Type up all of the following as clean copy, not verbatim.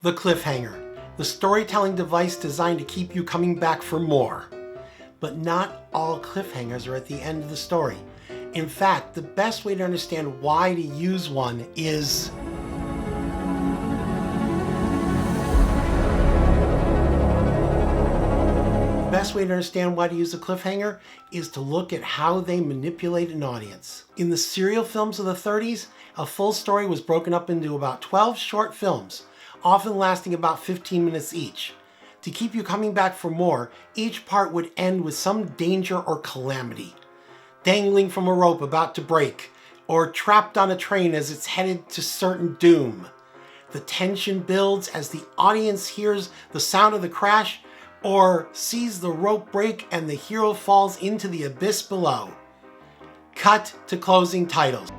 The cliffhanger, the storytelling device designed to keep you coming back for more. But not all cliffhangers are at the end of the story. In fact, the best way to understand why to use one is the best way to understand why to use a cliffhanger is to look at how they manipulate an audience. In the serial films of the 30s, a full story was broken up into about 12 short films, often lasting about 15 minutes each. To keep you coming back for more, each part would end with some danger or calamity. Dangling from a rope about to break, or trapped on a train as it's headed to certain doom. The tension builds as the audience hears the sound of the crash, or sees the rope break and the hero falls into the abyss below. Cut to closing titles.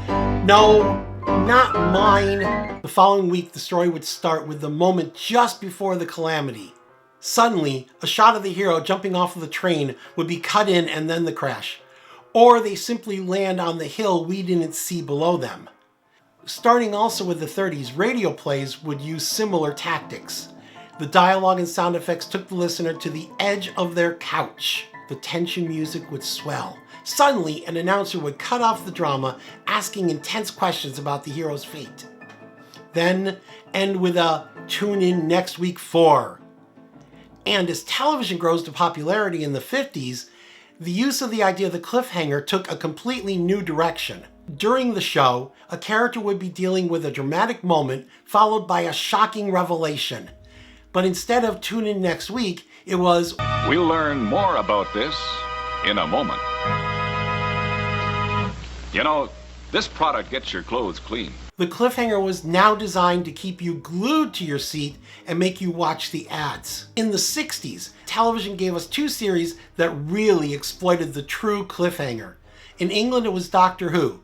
No, not mine. The following week, the story would start with the moment just before the calamity. Suddenly, a shot of the hero jumping off of the train would be cut in and then the crash. Or they simply land on the hill we didn't see below them. Starting also with the 30s, radio plays would use similar tactics. The dialogue and sound effects took the listener to the edge of their couch. The tension music would swell. Suddenly, an announcer would cut off the drama, asking intense questions about the hero's fate. Then end with a "tune in next week for." And as television grows to popularity in the 50s, the use of the idea of the cliffhanger took a completely new direction. During the show, a character would be dealing with a dramatic moment followed by a shocking revelation. But instead of "tune in next week," it was, "We'll learn more about this in a moment. You know, this product gets your clothes clean." The cliffhanger was now designed to keep you glued to your seat and make you watch the ads. In the 60s, television gave us two series that really exploited the true cliffhanger. In England, it was Doctor Who.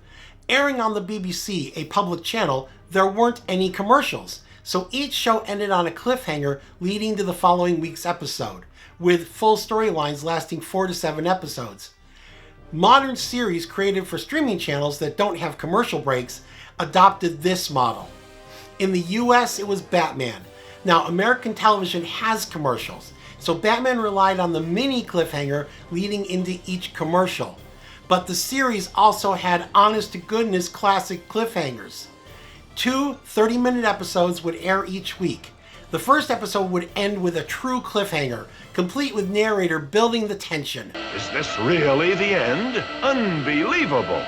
Airing on the BBC, a public channel, there weren't any commercials, so each show ended on a cliffhanger leading to the following week's episode, with full storylines lasting 4 to 7 episodes. Modern series created for streaming channels that don't have commercial breaks adopted this model. In the US, it was Batman. Now, American television has commercials, so Batman relied on the mini cliffhanger leading into each commercial. But the series also had honest-to-goodness classic cliffhangers. 2 30-minute episodes would air each week. The first episode would end with a true cliffhanger, complete with narrator building the tension. Is this really the end? Unbelievable!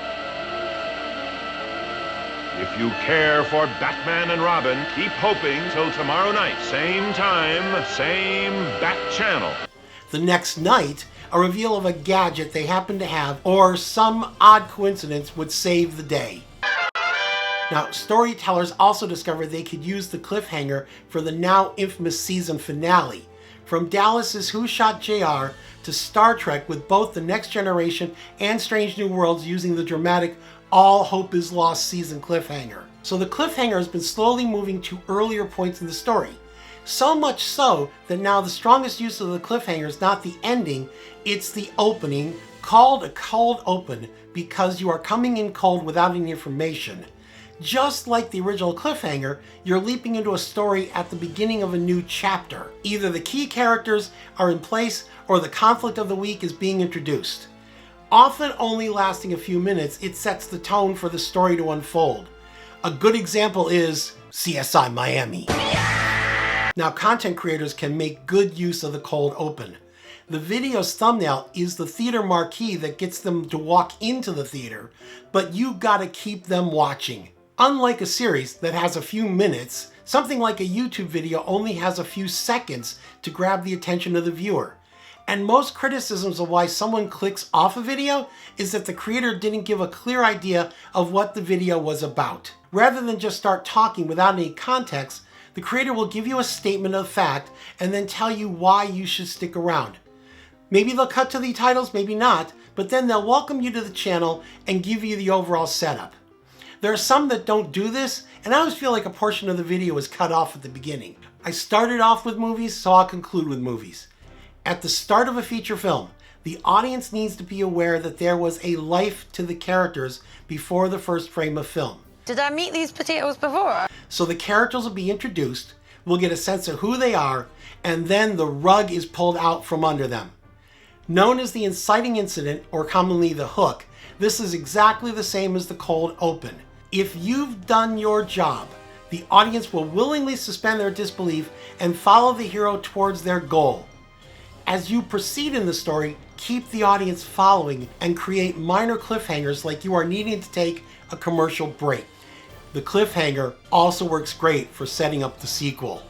If you care for Batman and Robin, keep hoping till tomorrow night. Same time, same Bat channel. The next night, a reveal of a gadget they happen to have, or some odd coincidence, would save the day. Now, storytellers also discovered they could use the cliffhanger for the now infamous season finale. From Dallas's Who Shot JR to Star Trek, with both The Next Generation and Strange New Worlds using the dramatic "All Hope Is Lost" season cliffhanger. So the cliffhanger has been slowly moving to earlier points in the story. So much so that now the strongest use of the cliffhanger is not the ending, it's the opening, called a cold open because you are coming in cold without any information. Just like the original cliffhanger, you're leaping into a story at the beginning of a new chapter. Either the key characters are in place or the conflict of the week is being introduced. Often only lasting a few minutes, it sets the tone for the story to unfold. A good example is CSI Miami. Now, content creators can make good use of the cold open. The video's thumbnail is the theater marquee that gets them to walk into the theater, but you gotta keep them watching. Unlike a series that has a few minutes, something like a YouTube video only has a few seconds to grab the attention of the viewer. And most criticisms of why someone clicks off a video is that the creator didn't give a clear idea of what the video was about. Rather than just start talking without any context, the creator will give you a statement of fact and then tell you why you should stick around. Maybe they'll cut to the titles, maybe not, but then they'll welcome you to the channel and give you the overall setup. There are some that don't do this, and I always feel like a portion of the video is cut off at the beginning. I started off with movies, so I'll conclude with movies. At the start of a feature film, the audience needs to be aware that there was a life to the characters before the first frame of film. Did I meet these potatoes before? So the characters will be introduced, will get a sense of who they are, and then the rug is pulled out from under them. Known as the inciting incident, or commonly the hook, this is exactly the same as the cold open. If you've done your job, the audience will willingly suspend their disbelief and follow the hero towards their goal. As you proceed in the story, keep the audience following and create minor cliffhangers like you are needing to take a commercial break. The cliffhanger also works great for setting up the sequel.